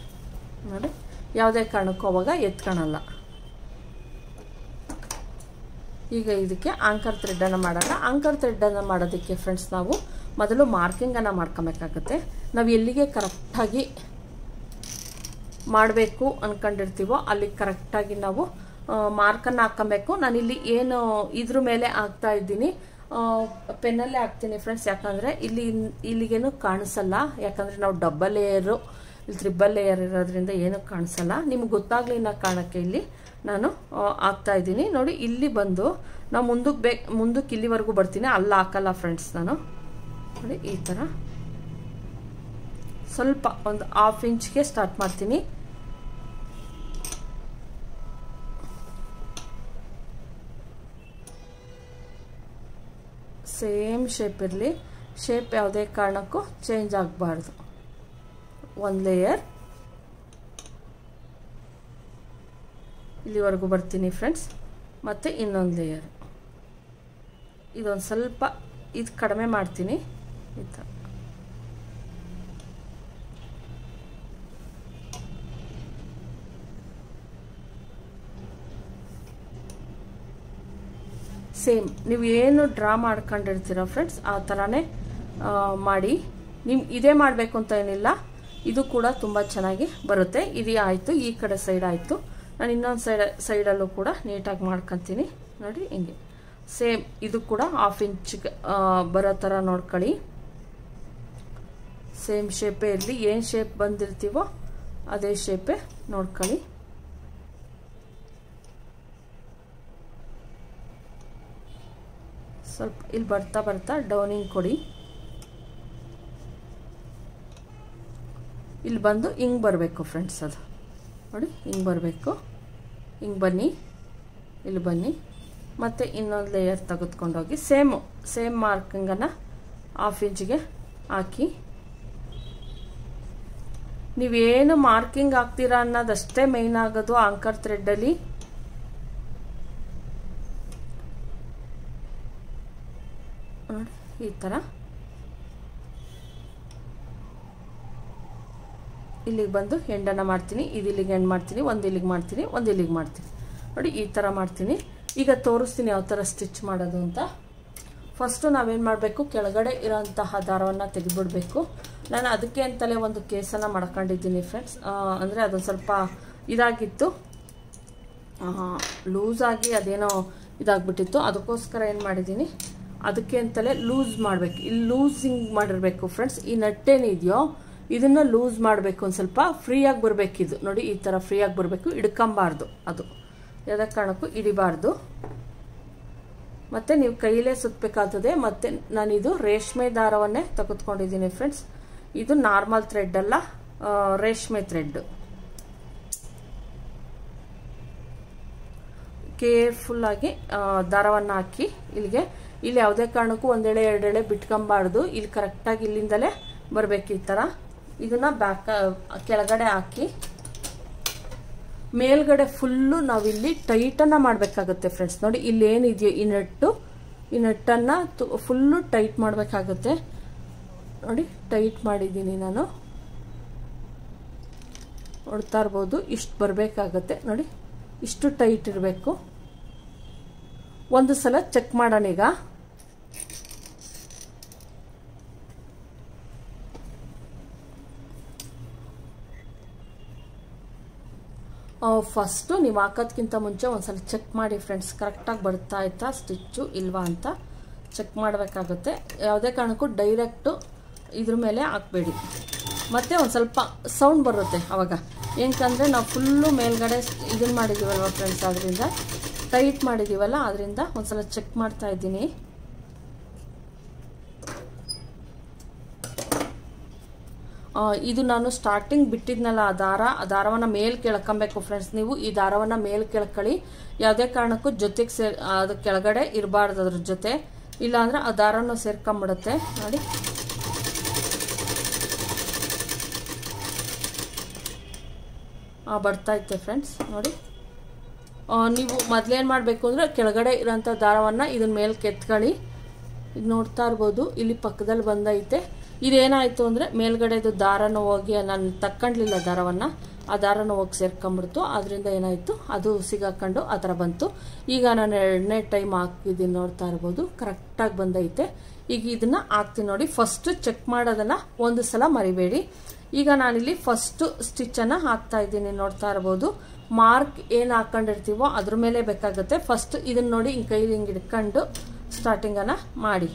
ನೋಡಿ. ಯಾವುದೇ ಕಾರಣಕ್ಕೂ ಅವಾಗ ಎತ್ಕೊಳಲ್ಲ. ಈಗ ಇದಕ್ಕೆ ಆಂಕರ್ ಥ್ರೆಡ್ಡನ್ನು ಮಾಡೋಣ. ಆಂಕರ್ ಥ್ರೆಡ್ಡನ್ನು ಮಾಡೋದಕ್ಕೆ ಫ್ರೆಂಡ್ಸ್ ನಾವು ಮೊದಲು ಮಾರ್ಕಿಂಗನ್ನು ಮಾಡ್ಕೊಬೇಕಾಗುತ್ತೆ. ನಾವು ಎಲ್ಲಿಗೆ ಕರೆಕ್ಟಾಗಿ ಮಾಡಬೇಕು ಅಂದ್ಕೊಂಡಿರ್ತೀವೋ ಅಲ್ಲಿ ಕರೆಕ್ಟಾಗಿ ನಾವು ಮಾರ್ಕನ್ನು ಹಾಕ್ಕೊಬೇಕು. ನಾನಿಲ್ಲಿ ಏನು ಇದ್ರ ಮೇಲೆ ಹಾಕ್ತಾ ಇದ್ದೀನಿ, ಪೆನ್ನಲ್ಲೇ ಹಾಕ್ತೀನಿ ಫ್ರೆಂಡ್ಸ್. ಯಾಕಂದರೆ ಇಲ್ಲಿಗೇನು ಕಾಣಿಸಲ್ಲ, ಯಾಕಂದರೆ ನಾವು ಡಬಲ್ ಲೇಯರು ಇಲ್ಲಿ ಟ್ರಿಬಲ್ ಲೇಯರ್ ಇರೋದ್ರಿಂದ ಏನೂ ಕಾಣಿಸಲ್ಲ. ನಿಮ್ಗೆ ಗೊತ್ತಾಗಲಿ ನಾ ಕಾಣೋಕ್ಕೆ ಇಲ್ಲಿ ನಾನು ಹಾಕ್ತಾ ಇದ್ದೀನಿ ನೋಡಿ. ಇಲ್ಲಿ ಬಂದು ನಾವು ಮುಂದಕ್ಕೆ ಇಲ್ಲಿವರೆಗೂ ಬರ್ತೀನಿ, ಅಲ್ಲಿ ಹಾಕಲ್ಲ ಫ್ರೆಂಡ್ಸ್ ನಾನು ನೋಡಿ. ಈ ಥರ ಸ್ವಲ್ಪ ಒಂದು 1/2 ಇಂಚ್ಗೆ ಸ್ಟಾರ್ಟ್ ಮಾಡ್ತೀನಿ. ಸೇಮ್ ಶೇಪ್ ಇರಲಿ, ಶೇಪ್ ಯಾವುದೇ ಕಾರಣಕ್ಕೂ ಚೇಂಜ್ ಆಗಬಾರ್ದು. ಒಂದು ಲೇಯರ್ ಇಲ್ಲಿವರೆಗೂ ಬರ್ತೀನಿ ಫ್ರೆಂಡ್ಸ್, ಮತ್ತು ಇನ್ನೊಂದು ಲೇಯರ್ ಇದೊಂದು ಸ್ವಲ್ಪ ಇದು ಕಡಿಮೆ ಮಾಡ್ತೀನಿ. ಈ ಥರ ಸೇಮ್ ನೀವು ಏನು ಡ್ರಾ ಮಾಡ್ಕೊಂಡಿರ್ತೀರ ಫ್ರೆಂಡ್ಸ್ ಆ ಥರನೇ ಮಾಡಿ. ನೀವು ಇದೇ ಮಾಡಬೇಕು ಅಂತ ಏನಿಲ್ಲ, ಇದು ಕೂಡ ತುಂಬ ಚೆನ್ನಾಗಿ ಬರುತ್ತೆ. ಇದು ಆಯಿತು, ಈ ಕಡೆ ಸೈಡ್ ಆಯಿತು. ನಾನು ಇನ್ನೊಂದು ಸೈಡಲ್ಲೂ ಕೂಡ ನೀಟಾಗಿ ಮಾಡ್ಕೊತೀನಿ ನೋಡಿ. ಹಿಂಗೆ ಸೇಮ್ ಇದು ಕೂಡ 1/2 ಇಂಚ್ಗೆ ಬರೋ ಥರ ನೋಡ್ಕೊಳ್ಳಿ. ಸೇಮ್ ಶೇಪೇ ಇರಲಿ, ಏನು ಶೇಪ್ ಬಂದಿರ್ತೀವೋ ಅದೇ ಶೇಪೇ ನೋಡ್ಕೊಳ್ಳಿ. ಸ್ವಲ್ಪ ಇಲ್ಲಿ ಬರ್ತಾ ಬರ್ತಾ ಡೌನಿಂಗ್ ಕೊಡಿ. ಇಲ್ಲಿ ಬಂದು ಹಿಂಗೆ ಬರಬೇಕು ಫ್ರೆಂಡ್ಸ್, ಅದು ನೋಡಿ ಹಿಂಗೆ ಬರಬೇಕು. ಹಿಂಗೆ ಬನ್ನಿ, ಇಲ್ಲಿ ಬನ್ನಿ, ಮತ್ತು ಇನ್ನೊಂದು ಲೇಯರ್ ತೆಗೆದುಕೊಂಡೋಗಿ ಸೇಮ್ ಮಾರ್ಕಿಂಗನ್ನು 1/2 ಇಂಚಿಗೆ ಹಾಕಿ. ನೀವೇನು ಮಾರ್ಕಿಂಗ್ ಹಾಕ್ತೀರಾ ಅನ್ನೋದಷ್ಟೇ ಮೇಯ್ನ್ ಆಗೋದು ಆಂಕರ್ ಥ್ರೆಡ್ಡಲ್ಲಿ. ನೋಡಿ ಈ ಥರ ಇಲ್ಲಿಗೆ ಬಂದು ಎಂಡನ್ನು ಮಾಡ್ತೀನಿ. ಇದು ಇಲ್ಲಿಗೆ ಎಂಡ್ ಮಾಡ್ತೀನಿ, ಒಂದು ಇಲ್ಲಿಗೆ ಮಾಡ್ತೀನಿ, ಒಂದು ಇಲ್ಲಿಗೆ ಮಾಡ್ತೀನಿ ನೋಡಿ. ಈ ಥರ ಮಾಡ್ತೀನಿ. ಈಗ ತೋರಿಸ್ತೀನಿ ಯಾವ ಥರ ಸ್ಟಿಚ್ ಮಾಡೋದು ಅಂತ. ಫಸ್ಟು ನಾವೇನು ಮಾಡಬೇಕು, ಕೆಳಗಡೆ ಇರೋಂತಹ ದಾರವನ್ನು ತೆಗೆದುಬಿಡಬೇಕು. ನಾನು ಅದಕ್ಕೆ ಅಂತಲೇ ಒಂದು ಕೇಸನ್ನು ಮಾಡ್ಕೊಂಡಿದ್ದೀನಿ ಫ್ರೆಂಡ್ಸ್. ಅಂದರೆ ಅದೊಂದು ಸ್ವಲ್ಪ ಇದಾಗಿತ್ತು, ಲೂಸಾಗಿ ಅದೇನೋ ಇದಾಗ್ಬಿಟ್ಟಿತ್ತು. ಅದಕ್ಕೋಸ್ಕರ ಏನು ಮಾಡಿದ್ದೀನಿ, ಅದಕ್ಕೆ ಅಂತಲೇ ಲೂಸ್ ಮಾಡಬೇಕು. ಇಲ್ಲಿ ಲೂಸಿಂಗ್ ಮಾಡಿರಬೇಕು ಫ್ರೆಂಡ್ಸ್. ಈ ನಟ್ಟೇನಿದೆಯೋ ಇದನ್ನು ಲೂಸ್ ಮಾಡಬೇಕು, ಒಂದು ಸ್ವಲ್ಪ ಫ್ರೀಯಾಗಿ ಬರಬೇಕು. ಇದು ನೋಡಿ ಈ ಥರ ಫ್ರೀಯಾಗಿ ಬರಬೇಕು, ಹಿಡ್ಕೊಂಬಾರ್ದು, ಅದು ಯಾವುದೇ ಕಾರಣಕ್ಕೂ ಹಿಡಿಬಾರ್ದು. ಮತ್ತು ನೀವು ಕೈಲೇ ಸುತ್ತಬೇಕಾಗ್ತದೆ. ಮತ್ತು ನಾನಿದು ರೇಷ್ಮೆ ದಾರವನ್ನೇ ತೆಗೆದುಕೊಂಡಿದ್ದೀನಿ ಫ್ರೆಂಡ್ಸ್. ಇದು ನಾರ್ಮಲ್ ಥ್ರೆಡ್ ಅಲ್ಲ, ರೇಷ್ಮೆ ಥ್ರೆಡ್. ಕೇರ್ಫುಲ್ಲಾಗಿ ದಾರವನ್ನು ಹಾಕಿ ಇಲ್ಲಿಗೆ. ಇಲ್ಲಿ ಯಾವುದೇ ಕಾರಣಕ್ಕೂ ಒಂದೆಳೆ ಎರಡೆಳೆ ಬಿಟ್ಕೊಂಬಾರ್ದು. ಇಲ್ಲಿ ಕರೆಕ್ಟಾಗಿ ಇಲ್ಲಿಂದಲೇ ಬರಬೇಕು ಈ ಥರ. ಇದನ್ನು ಕೆಳಗಡೆ ಹಾಕಿ ಮೇಲ್ಗಡೆ ಫುಲ್ಲು ನಾವಿಲ್ಲಿ ಟೈಟನ್ನು ಮಾಡಬೇಕಾಗುತ್ತೆ ಫ್ರೆಂಡ್ಸ್. ನೋಡಿ ಇಲ್ಲಿ ಏನಿದೆಯೋ ಈ ನಟ್ಟನ್ನು ಫುಲ್ಲು ಟೈಟ್ ಮಾಡಬೇಕಾಗುತ್ತೆ ನೋಡಿ. ಟೈಟ್ ಮಾಡಿದ್ದೀನಿ ನಾನು, ನೋಡ್ತಾ ಇರ್ಬೋದು. ಇಷ್ಟು ಬರಬೇಕಾಗತ್ತೆ ನೋಡಿ, ಇಷ್ಟು ಟೈಟ್ ಇರಬೇಕು. ಒಂದು ಸಲ ಚೆಕ್ ಮಾಡೋಣ ಈಗ. ಫಸ್ಟು ನೀವು ಹಾಕೋದ್ಕಿಂತ ಮುಂಚೆ ಒಂದ್ಸಲ ಚೆಕ್ ಮಾಡಿ ಫ್ರೆಂಡ್ಸ್, ಕರೆಕ್ಟಾಗಿ ಬರ್ತಾ ಆಯ್ತಾ ಸ್ಟಿಚ್ಚು ಇಲ್ವಾ ಅಂತ ಚೆಕ್ ಮಾಡಬೇಕಾಗುತ್ತೆ. ಯಾವುದೇ ಕಾರಣಕ್ಕೂ ಡೈರೆಕ್ಟು ಇದ್ರ ಮೇಲೆ ಹಾಕಬೇಡಿ. ಮತ್ತು ಒಂದು ಸ್ವಲ್ಪ ಸೌಂಡ್ ಬರುತ್ತೆ ಆವಾಗ, ಏನಕ್ಕಂದರೆ ನಾವು ಫುಲ್ಲು ಮೇಲ್ಗಡೆ ಇದನ್ನು ಮಾಡಿದ್ದೀವಲ್ವ ಫ್ರೆಂಡ್ಸ್, ಅದರಿಂದ ಟೈಟ್ ಮಾಡಿದ್ದೀವಲ್ಲ, ಅದರಿಂದ ಒಂದು ಸಲ ಚೆಕ್ ಮಾಡ್ತಾ ಇದ್ದೀನಿ. ಇದು ನಾನು ಸ್ಟಾರ್ಟಿಂಗ್ ಬಿಟ್ಟಿದ್ನಲ್ಲ ಆ ದಾರವನ್ನು ಮೇಲೆ ಕೆಳ್ಕೊಬೇಕು ಫ್ರೆಂಡ್ಸ್. ನೀವು ಈ ದಾರವನ್ನು ಮೇಲೆ ಕೆಳ್ಕೊಳ್ಳಿ, ಯಾವುದೇ ಕಾರಣಕ್ಕೂ ಜೊತೆಗೆ ಅದು ಕೆಳಗಡೆ ಇರಬಾರ್ದು ಅದ್ರ ಜೊತೆ, ಇಲ್ಲಾಂದ್ರೆ ಆ ದಾರನೂ ಸೇರ್ಕೊಂಬಿಡುತ್ತೆ ನೋಡಿ. ಬರ್ತಾ ಇತ್ತೆ ಫ್ರೆಂಡ್ಸ್ ನೋಡಿ. ನೀವು ಮೊದಲೇನು ಮಾಡಬೇಕು ಅಂದರೆ ಕೆಳಗಡೆ ಇರೋಂಥ ದಾರವನ್ನು ಇದನ್ನ ಮೇಲೆ ಕೆತ್ಕೊಳ್ಳಿ. ಇದು ನೋಡ್ತಾ ಇರ್ಬೋದು, ಇಲ್ಲಿ ಪಕ್ಕದಲ್ಲಿ ಬಂದೈತೆ. ಇದೇನಾಯಿತು ಅಂದರೆ ಮೇಲ್ಗಡೆದು ದಾರನ ಹೋಗಿ ನಾನು ತಕ್ಕೊಂಡ್ಲಿಲ್ಲ ದಾರವನ್ನು, ಆ ದಾರನ ಹೋಗಿ ಸೇರ್ಕೊಂಡ್ಬಿಡ್ತು. ಅದರಿಂದ ಏನಾಯಿತು, ಅದು ಸಿಗಾಕೊಂಡು ಆ ಥರ ಬಂತು. ಈಗ ನಾನು 2ನೇ ಟೈಮ್ ಹಾಕಿದ್ದೀನಿ, ನೋಡ್ತಾ ಇರ್ಬೋದು ಕರೆಕ್ಟಾಗಿ ಬಂದೈತೆ. ಈಗ ಇದನ್ನು ಹಾಕ್ತೀನಿ ನೋಡಿ. ಫಸ್ಟ್ ಚೆಕ್ ಮಾಡೋದನ್ನು ಒಂದು ಸಲ ಮರಿಬೇಡಿ. ಈಗ ನಾನಿಲ್ಲಿ ಫಸ್ಟ್ ಸ್ಟಿಚ್ಚನ್ನು ಹಾಕ್ತಾ ಇದ್ದೀನಿ, ನೋಡ್ತಾ ಇರ್ಬೋದು. ಮಾರ್ಕ್ ಏನು ಹಾಕೊಂಡಿರ್ತೀವೋ ಅದ್ರ ಮೇಲೆ ಬೇಕಾಗುತ್ತೆ. ಫಸ್ಟ್ ಇದನ್ನ ನೋಡಿ ಹಿಂಗೆ ಕೈಲಿ ಹಿಂಗೆ ಹಿಡ್ಕೊಂಡು ಸ್ಟಾರ್ಟಿಂಗನ್ನು ಮಾಡಿ.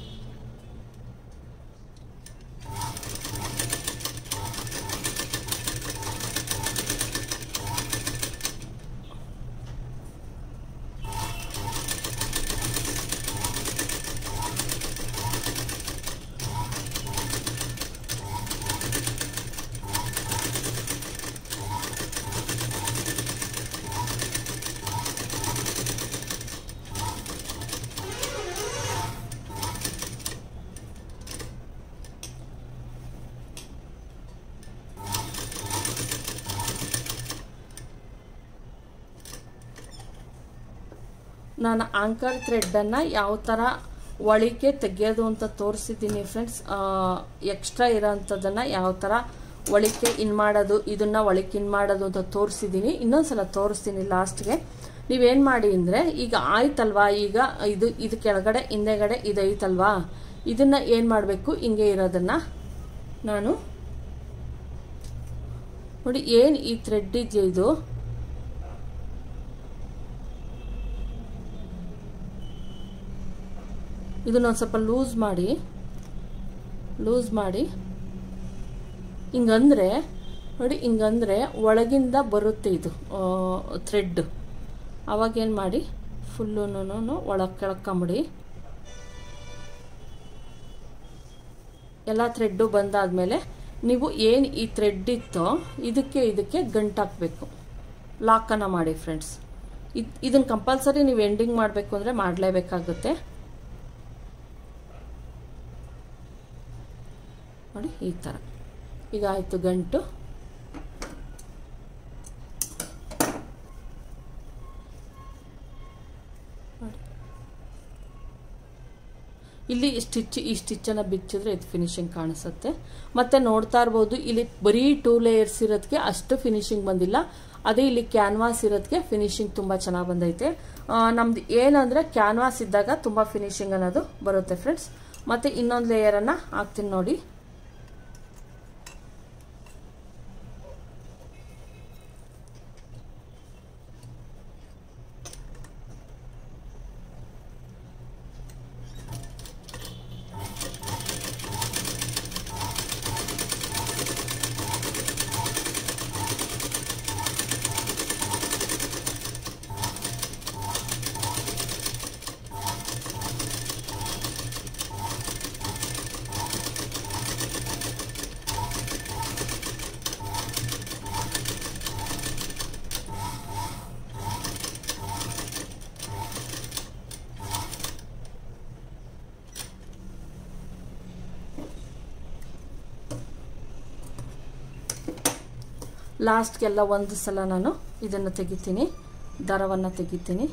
ನಾನು ಆಂಕರ್ ಥ್ರೆಡ್ಡನ್ನು ಯಾವ ಥರ ಒಳಿಕೆ ತೆಗೆಯೋದು ಅಂತ ತೋರಿಸಿದ್ದೀನಿ ಫ್ರೆಂಡ್ಸ್. ಎಕ್ಸ್ಟ್ರಾ ಇರೋಂಥದ್ದನ್ನು ಯಾವ ಥರ ಒಳಿಕೆ ಇನ್ ಮಾಡೋದು, ಇದನ್ನು ಒಳಿಕೆ ಇನ್ ಮಾಡೋದು ಅಂತ ತೋರಿಸಿದ್ದೀನಿ. ಇನ್ನೊಂದ್ಸಲ ತೋರಿಸ್ತೀನಿ ಲಾಸ್ಟ್ಗೆ. ನೀವೇನು ಮಾಡಿ ಅಂದರೆ, ಈಗ ಆಯ್ತಲ್ವಾ, ಈಗ ಇದು ಕೆಳಗಡೆ ಹಿಂದೆಗಡೆ ಇದೈತಲ್ವಾ, ಇದನ್ನು ಏನು ಮಾಡಬೇಕು, ಹಿಂಗೆ ಇರೋದನ್ನು ನಾನು ನೋಡಿ, ಏನು ಈ ಥ್ರೆಡ್ ಇದೆಯೋ ಇದು, ಇದನ್ನೊಂದು ಸ್ವಲ್ಪ ಲೂಸ್ ಮಾಡಿ ಹಿಂಗಂದ್ರೆ ನೋಡಿ, ಹಿಂಗಂದ್ರೆ ಒಳಗಿಂದ ಬರುತ್ತೆ ಇದು ಥ್ರೆಡ್. ಅವಾಗೇನು ಮಾಡಿ ಫುಲ್ಲೂ ಒಳಗೆ ಕೆಳ್ಕೊಂಬಿಡಿ. ಎಲ್ಲ ಥ್ರೆಡ್ಡು ಬಂದಾದಮೇಲೆ ನೀವು ಏನು ಈ ಥ್ರೆಡ್ ಇತ್ತೋ ಇದಕ್ಕೆ ಗಂಟಾಕಬೇಕು, ಲಾಕನ್ನು ಮಾಡಿ ಫ್ರೆಂಡ್ಸ್. ಇದನ್ನು ಕಂಪಲ್ಸರಿ ನೀವು ಎಂಡಿಂಗ್ ಮಾಡಬೇಕು ಅಂದರೆ ಮಾಡಲೇಬೇಕಾಗುತ್ತೆ ನೋಡಿ. ಈ ಥರ ಈಗ ಆಯಿತು ಗಂಟು. ಇಲ್ಲಿ ಈ ಸ್ಟಿಚ್ಚನ್ನು ಬಿಚ್ಚಿದ್ರೆ ಇದು ಫಿನಿಶಿಂಗ್ ಕಾಣಿಸುತ್ತೆ. ಮತ್ತೆ ನೋಡ್ತಾ ಇರ್ಬೋದು, ಇಲ್ಲಿ ಬರೀ 2 ಲೇಯರ್ಸ್ ಇರೋದಕ್ಕೆ ಅಷ್ಟು ಫಿನಿಶಿಂಗ್ ಬಂದಿಲ್ಲ. ಅದೇ ಇಲ್ಲಿ ಕ್ಯಾನ್ವಾಸ್ ಇರೋದಕ್ಕೆ ಫಿನಿಶಿಂಗ್ ತುಂಬ ಚೆನ್ನಾಗಿ ಬಂದೈತೆ. ನಮ್ದು ಏನಂದರೆ ಕ್ಯಾನ್ವಾಸ್ ಇದ್ದಾಗ ತುಂಬ ಫಿನಿಶಿಂಗ್ ಅನ್ನೋದು ಬರುತ್ತೆ ಫ್ರೆಂಡ್ಸ್. ಮತ್ತೆ ಇನ್ನೊಂದು ಲೇಯರನ್ನು ಹಾಕ್ತೀನಿ ನೋಡಿ. ಲಾಸ್ಟ್ಗೆಲ್ಲ ಒಂದು ಸಲ ನಾನು ಇದನ್ನು ತೆಗಿತೀನಿ, ದಾರವನ್ನು ತೆಗಿತೀನಿ.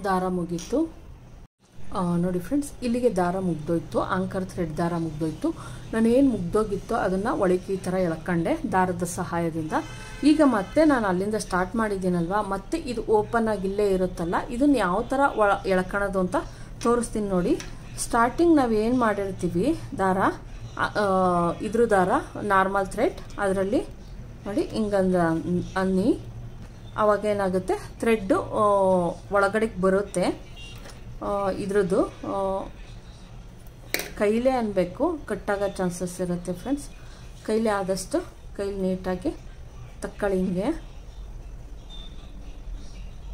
ದಾರ ಮುಗೀತು. ನೋಡಿ ಫ್ರೆಂಡ್ಸ್, ಇಲ್ಲಿಗೆ ದಾರ ಮುಗ್ದೋಯ್ತು, ಆಂಕರ್ ಥ್ರೆಡ್ ದಾರ ಮುಗ್ದೋಯ್ತು. ನಾನೇನು ಮುಗ್ದೋಗಿತ್ತೋ ಅದನ್ನು ಒಳಗೆ ಈ ಥರ ಎಳ್ಕೊಂಡೆ ದಾರದ ಸಹಾಯದಿಂದ. ಈಗ ಮತ್ತೆ ನಾನು ಅಲ್ಲಿಂದ ಸ್ಟಾರ್ಟ್ ಮಾಡಿದ್ದೀನಲ್ವ, ಮತ್ತೆ ಇದು ಓಪನ್ ಆಗಿ ಇಲ್ಲೇ ಇರುತ್ತಲ್ಲ, ಇದನ್ನು ಯಾವ ಥರ ಎಳ್ಕೊಳ್ಳೋದು ಅಂತ ತೋರಿಸ್ತೀನಿ ನೋಡಿ. ಸ್ಟಾರ್ಟಿಂಗ್ ನಾವು ಏನು ಮಾಡಿರ್ತೀವಿ, ದಾರ ಇದ್ರ ದಾರ ನಾರ್ಮಲ್ ಥ್ರೆಡ್, ಅದರಲ್ಲಿ ನೋಡಿ ಹಿಂಗಂದ ಅನ್ನಿ, ಅವಾಗೇನಾಗುತ್ತೆ ಥ್ರೆಡ್ಡು ಒಳಗಡೆಗೆ ಬರುತ್ತೆ. ಇದ್ರದ್ದು ಕೈಲೇ ಅನ್ಬೇಕು, ಕಟ್ಟಾಗೋ ಚಾನ್ಸಸ್ ಇರುತ್ತೆ ಫ್ರೆಂಡ್ಸ್. ಕೈಲೇ ಆದಷ್ಟು ಕೈಲಿ ನೀಟಾಗಿ ತಕ್ಕಳಿ ಹಿಂಗೆ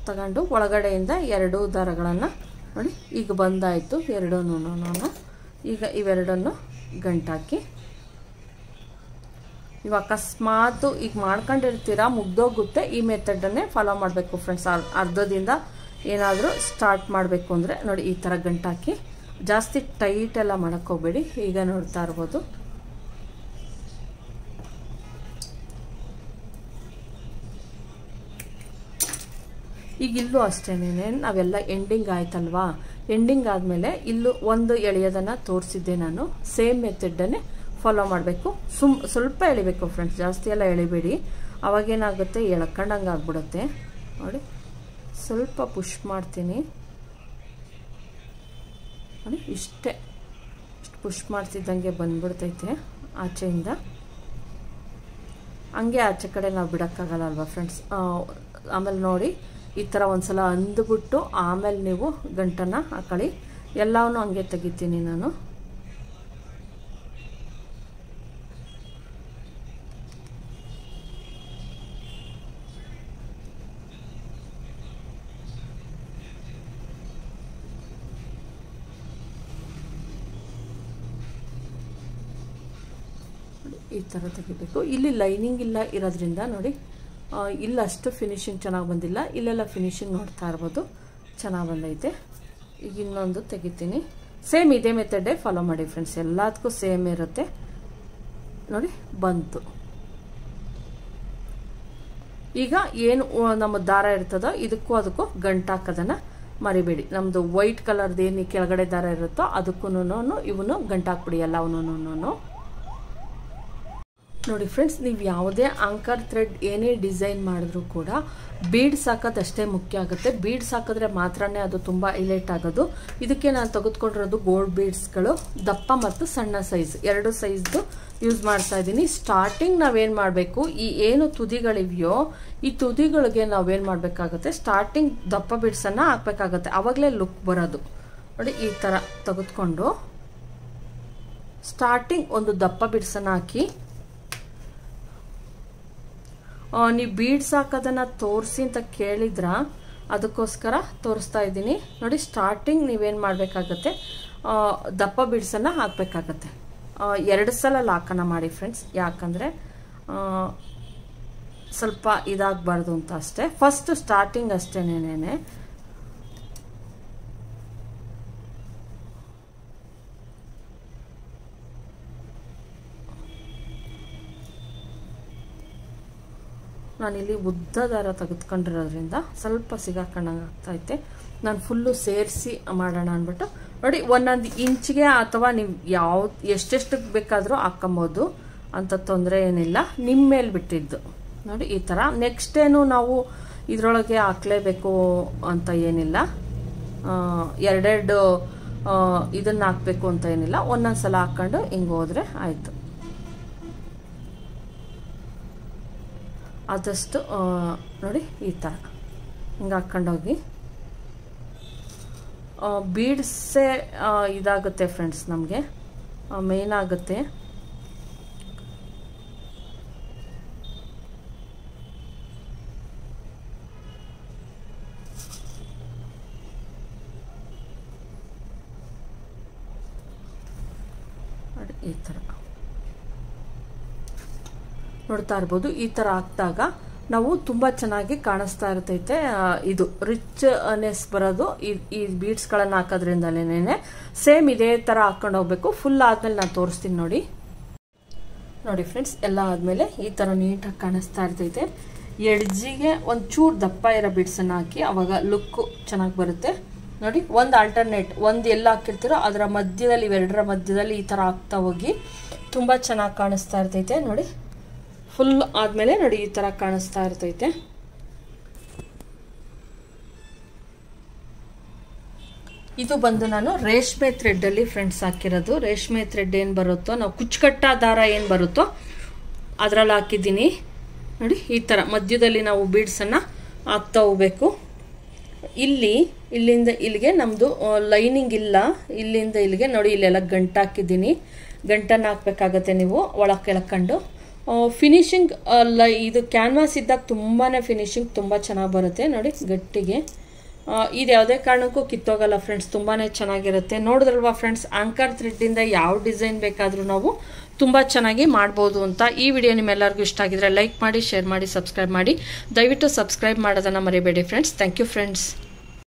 ತಗೊಂಡು ಒಳಗಡೆಯಿಂದ 2 ದಾರಗಳನ್ನು ನೋಡಿ ಈಗ ಬಂದಾಯಿತು, 2 ಈಗ ಇವೆರಡನ್ನು ಗಂಟಾಕಿ. ನೀವು ಅಕಸ್ಮಾತ್ ಈಗ ಮಾಡ್ಕೊಂಡಿರ್ತೀರಾ ಮುಗ್ದೋಗುತ್ತೆ, ಈ ಮೆಥಡನ್ನೇ ಫಾಲೋ ಮಾಡಬೇಕು ಫ್ರೆಂಡ್ಸ್. ಅರ್ಧದಿಂದ ಏನಾದರೂ ಸ್ಟಾರ್ಟ್ ಮಾಡಬೇಕು ಅಂದರೆ ನೋಡಿ ಈ ಥರ ಗಂಟಾಕಿ, ಜಾಸ್ತಿ ಟೈಟ್ ಎಲ್ಲ ಮಾಡೋಕ್ಕೋಗ್ಬೇಡಿ. ಈಗ ನೋಡ್ತಾ ಇರ್ಬೋದು ಈಗ ಇಲ್ಲೂ ಅಷ್ಟೇನೆ, ನಾವೆಲ್ಲ ಎಂಡಿಂಗ್ ಆಯ್ತಲ್ವಾ, ಎಂಡಿಂಗ್ ಆದಮೇಲೆ ಇಲ್ಲೂ ಒಂದು ಎಳೆಯೋದನ್ನು ತೋರಿಸಿದ್ದೆ ನಾನು. ಸೇಮ್ ಮೆಥಡನ್ನೇ ಫಾಲೋ ಮಾಡಬೇಕು. ಸ್ವಲ್ಪ ಎಳಿಬೇಕು ಫ್ರೆಂಡ್ಸ್, ಜಾಸ್ತಿ ಎಲ್ಲ ಎಳಿಬೇಡಿ, ಅವಾಗೇನಾಗುತ್ತೆ ಎಳ್ಕೊಂಡಂಗೆ ಆಗ್ಬಿಡುತ್ತೆ. ನೋಡಿ ಸ್ವಲ್ಪ ಪುಷ್ ಮಾಡ್ತೀನಿ ನೋಡಿ, ಇಷ್ಟು ಪುಷ್ ಮಾಡ್ತಿದ್ದಂಗೆ ಬಂದ್ಬಿಡ್ತೈತೆ ಆಚೆಯಿಂದ. ಹಂಗೆ ಆಚೆ ಕಡೆ ನಾವು ಬಿಡೋಕ್ಕಾಗಲ್ಲ ಅಲ್ವಾ ಫ್ರೆಂಡ್ಸ್. ಆಮೇಲೆ ನೋಡಿ ಈ ಥರ ಒಂದ್ಸಲ ಅಂದ್ಬಿಟ್ಟು ಆಮೇಲೆ ನೀವು ಗಂಟನ್ನು ಹಾಕೊಳ್ಳಿ. ಎಲ್ಲವನ್ನೂ ಹಂಗೆ ತೆಗಿತೀನಿ ನಾನು. ಈ ಥರ ತೆಗಿಬೇಕು. ಇಲ್ಲಿ ಲೈನಿಂಗ್ ಇಲ್ಲ ಇರೋದ್ರಿಂದ ನೋಡಿ ಇಲ್ಲಷ್ಟು ಫಿನಿಶಿಂಗ್ ಚೆನ್ನಾಗಿ ಬಂದಿಲ್ಲ, ಇಲ್ಲೆಲ್ಲ ಫಿನಿಶಿಂಗ್ ನೋಡ್ತಾ ಇರ್ಬೋದು ಚೆನ್ನಾಗಿ ಬಂದೈತೆ. ಈಗ ಇನ್ನೊಂದು ತೆಗಿತೀನಿ. ಸೇಮ್ ಇದೇ ಮೆಥಡೇ ಫಾಲೋ ಮಾಡಿ ಫ್ರೆಂಡ್ಸ್, ಎಲ್ಲದಕ್ಕೂ ಸೇಮ್ ಇರುತ್ತೆ ನೋಡಿ. ಬಂತು. ಈಗ ಏನು ನಮ್ಮ ದಾರ ಇರ್ತದೋ ಇದಕ್ಕೂ ಅದಕ್ಕೂ ಗಂಟಾಕೋದನ್ನು ಮರಿಬೇಡಿ. ನಮ್ಮದು ವೈಟ್ ಕಲರ್ದು ಏನು ಕೆಳಗಡೆ ದಾರ ಇರುತ್ತೋ ಅದಕ್ಕೂ ಇವನು ಗಂಟಾಕ್ಬಿಡಿ ಎಲ್ಲವನ್ನೂ. ನೋಡಿ ಫ್ರೆಂಡ್ಸ್, ನೀವು ಯಾವುದೇ ಆಂಕರ್ ಥ್ರೆಡ್ ಏನೇ ಡಿಸೈನ್ ಮಾಡಿದ್ರೂ ಕೂಡ ಬೀಡ್ಸ್ ಹಾಕೋದು ಅಷ್ಟೇ ಮುಖ್ಯ ಆಗುತ್ತೆ. ಬೀಡ್ಸ್ ಹಾಕಿದ್ರೆ ಮಾತ್ರನೇ ಅದು ತುಂಬ ಹೈಲೈಟ್ ಆಗೋದು. ಇದಕ್ಕೆ ನಾನು ತೆಗೆದುಕೊಂಡಿರೋದು ಗೋಲ್ಡ್ ಬೀಡ್ಸ್ಗಳು, ದಪ್ಪ ಮತ್ತು ಸಣ್ಣ ಸೈಜ್ 2 ಸೈಜ್ದು ಯೂಸ್ ಮಾಡ್ತಾ ಇದ್ದೀನಿ. ಸ್ಟಾರ್ಟಿಂಗ್ ನಾವೇನು ಮಾಡಬೇಕು, ಈ ಏನು ತುದಿಗಳಿವೆಯೋ ಈ ತುದಿಗಳಿಗೆ ನಾವೇನು ಮಾಡಬೇಕಾಗುತ್ತೆ, ಸ್ಟಾರ್ಟಿಂಗ್ ದಪ್ಪ ಬೀಡ್ಸನ್ನು ಹಾಕಬೇಕಾಗತ್ತೆ, ಆವಾಗಲೇ ಲುಕ್ ಬರೋದು. ನೋಡಿ ಈ ಥರ ತೆಗೆದುಕೊಂಡು ಸ್ಟಾರ್ಟಿಂಗ್ ಒಂದು ದಪ್ಪ ಬೀಡ್ಸನ್ನು ಹಾಕಿ, ನೀವು ಬೀಡ್ಸ್ ಹಾಕೋದನ್ನ ತೋರಿಸಿ ಅಂತ ಕೇಳಿದ್ರ ಅದಕ್ಕೋಸ್ಕರ ತೋರಿಸ್ತಾ ಇದ್ದೀನಿ ನೋಡಿ. ಸ್ಟಾರ್ಟಿಂಗ್ ನೀವೇನು ಮಾಡಬೇಕಾಗತ್ತೆ, ದಪ್ಪ ಬೀಡ್ಸನ್ನು ಹಾಕಬೇಕಾಗತ್ತೆ. 2 ಸಲ ಲಾಕನ್ನು ಮಾಡಿ ಫ್ರೆಂಡ್ಸ್, ಯಾಕಂದರೆ ಸ್ವಲ್ಪ ಇದಾಗಬಾರ್ದು ಅಂತ ಅಷ್ಟೇ. ಫಸ್ಟ್ ಸ್ಟಾರ್ಟಿಂಗ್ ಅಷ್ಟೇನೇನೆ. ನಾನಿಲ್ಲಿ ಉದ್ದ ದಾರ ತೆಗೆದುಕೊಂಡಿರೋದ್ರಿಂದ ಸ್ವಲ್ಪ ಸಿಗಾಕೊಂಡಂಗೆ ಆಗ್ತೈತೆ. ನಾನು ಫುಲ್ಲು ಸೇರಿಸಿ ಮಾಡೋಣ ಅಂದ್ಬಿಟ್ಟು ನೋಡಿ, 1 ಇಂಚಿಗೆ ಅಥವಾ ನೀವು ಎಷ್ಟೆಷ್ಟು ಬೇಕಾದರೂ ಹಾಕೊಬೋದು, ಅಂತ ತೊಂದರೆ ಏನಿಲ್ಲ, ನಿಮ್ಮ ಮೇಲೆ ಬಿಟ್ಟಿದ್ದು ನೋಡಿ. ಈ ಥರ ನೆಕ್ಸ್ಟ್ ಏನು ನಾವು ಇದರೊಳಗೆ ಹಾಕಲೇಬೇಕು ಅಂತ ಏನಿಲ್ಲ, 2 ಇದನ್ನು ಹಾಕಬೇಕು ಅಂತ ಏನಿಲ್ಲ, ಒಂದೊಂದು ಸಲ ಹಾಕ್ಕೊಂಡು ಹಿಂಗೆ ಹೋದರೆ ಆಯಿತು. ಆದಷ್ಟು ನೋಡಿ ಈ ಥರ ಹಿಂಗೆ ಹಾಕ್ಕೊಂಡೋಗಿ. ಬೀಡ್ಸೇ ಇದಾಗುತ್ತೆ ಫ್ರೆಂಡ್ಸ್, ನಮಗೆ ಮೇನ್ ಆಗುತ್ತೆ. ಈ ಥರ ನೋಡ್ತಾ ಇರ್ಬೋದು. ಈ ಥರ ಹಾಕಿದಾಗ ನಾವು ತುಂಬ ಚೆನ್ನಾಗಿ ಕಾಣಿಸ್ತಾ ಇರ್ತೈತೆ. ಇದು ರಿಚ್ನೆಸ್ ಬರೋದು ಈ ಬೀಡ್ಸ್ಗಳನ್ನು ಹಾಕೋದ್ರಿಂದಲೇ. ಸೇಮ್ ಇದೇ ಥರ ಹಾಕೊಂಡು ಹೋಗ್ಬೇಕು. ಫುಲ್ ಆದ್ಮೇಲೆ ನಾನು ತೋರಿಸ್ತೀನಿ ನೋಡಿ. ನೋಡಿ ಫ್ರೆಂಡ್ಸ್, ಎಲ್ಲ ಆದಮೇಲೆ ಈ ಥರ ನೀಟಾಗಿ ಕಾಣಿಸ್ತಾ ಇರ್ತೈತೆ. ಎಡ್ಜಿಗೆ ಒಂಚೂರು ದಪ್ಪ ಇರೋ ಬಿಡ್ಸನ್ನು ಹಾಕಿ, ಆವಾಗ ಲುಕ್ಕು ಚೆನ್ನಾಗಿ ಬರುತ್ತೆ ನೋಡಿ. ಒಂದು ಆಲ್ಟರ್ನೇಟ್, ಒಂದು ಎಲ್ಲ ಹಾಕಿರ್ತೀರೋ ಅದರ ಮಧ್ಯದಲ್ಲಿ, ಇವೆರಡರ ಮಧ್ಯದಲ್ಲಿ ಈ ಥರ ಹಾಕ್ತಾ ಹೋಗಿ ತುಂಬ ಚೆನ್ನಾಗಿ ಕಾಣಿಸ್ತಾ ಇರ್ತೈತೆ ನೋಡಿ. ಫುಲ್ ಆದಮೇಲೆ ನೋಡಿ ಈ ಥರ ಕಾಣಿಸ್ತಾ ಇರ್ತೈತೆ. ಇದು ಬಂದು ನಾನು ರೇಷ್ಮೆ ಥ್ರೆಡ್ಡಲ್ಲಿ ಫ್ರೆಂಡ್ಸ್ ಹಾಕಿರೋದು. ರೇಷ್ಮೆ ಥ್ರೆಡ್ ಏನು ಬರುತ್ತೋ, ನಾವು ಕುಚ್ಚುಕಟ್ಟ ದಾರ ಏನು ಬರುತ್ತೋ ಅದರಲ್ಲಿ ಹಾಕಿದ್ದೀನಿ ನೋಡಿ. ಈ ಥರ ಮಧ್ಯದಲ್ಲಿ ನಾವು ಬೀಡ್ಸನ್ನು ಹಾಕ್ತಾ ಹೋಗ್ಬೇಕು. ಇಲ್ಲಿಂದ ಇಲ್ಲಿಗೆ ನಮ್ಮದು ಲೈನಿಂಗ್ ಇಲ್ಲ, ಇಲ್ಲಿಂದ ಇಲ್ಲಿಗೆ ನೋಡಿ ಇಲ್ಲೆಲ್ಲ ಗಂಟು ಹಾಕಿದ್ದೀನಿ. ಗಂಟನ್ನು ಹಾಕ್ಬೇಕಾಗತ್ತೆ ನೀವು ಒಳಗೆ ಕೆಳಕೊಂಡು. ಫಿನಿಶಿಂಗ್ ಇದು ಕ್ಯಾನ್ವಾಸ್ ಇದ್ದಾಗ ತುಂಬಾ ಫಿನಿಶಿಂಗ್ ತುಂಬ ಚೆನ್ನಾಗಿ ಬರುತ್ತೆ ನೋಡಿ ಗಟ್ಟಿಗೆ. ಇದು ಯಾವುದೇ ಕಾರಣಕ್ಕೂ ಕಿತ್ತೋಗಲ್ಲ ಫ್ರೆಂಡ್ಸ್, ತುಂಬಾ ಚೆನ್ನಾಗಿರುತ್ತೆ. ನೋಡಿದ್ರಲ್ವಾ ಫ್ರೆಂಡ್ಸ್, ಆಂಕರ್ ಥ್ರೆಡ್ಡಿಂದ ಯಾವ ಡಿಸೈನ್ ಬೇಕಾದರೂ ನಾವು ತುಂಬ ಚೆನ್ನಾಗಿ ಮಾಡ್ಬೋದು ಅಂತ. ಈ ವಿಡಿಯೋ ನಿಮ್ಮೆಲ್ಲರಿಗೂ ಇಷ್ಟ ಆಗಿದ್ರೆ ಲೈಕ್ ಮಾಡಿ, ಶೇರ್ ಮಾಡಿ, ಸಬ್ಸ್ಕ್ರೈಬ್ ಮಾಡಿ. ದಯವಿಟ್ಟು ಸಬ್ಸ್ಕ್ರೈಬ್ ಮಾಡೋದನ್ನು ಮರಿಬೇಡಿ ಫ್ರೆಂಡ್ಸ್. Thank you friends.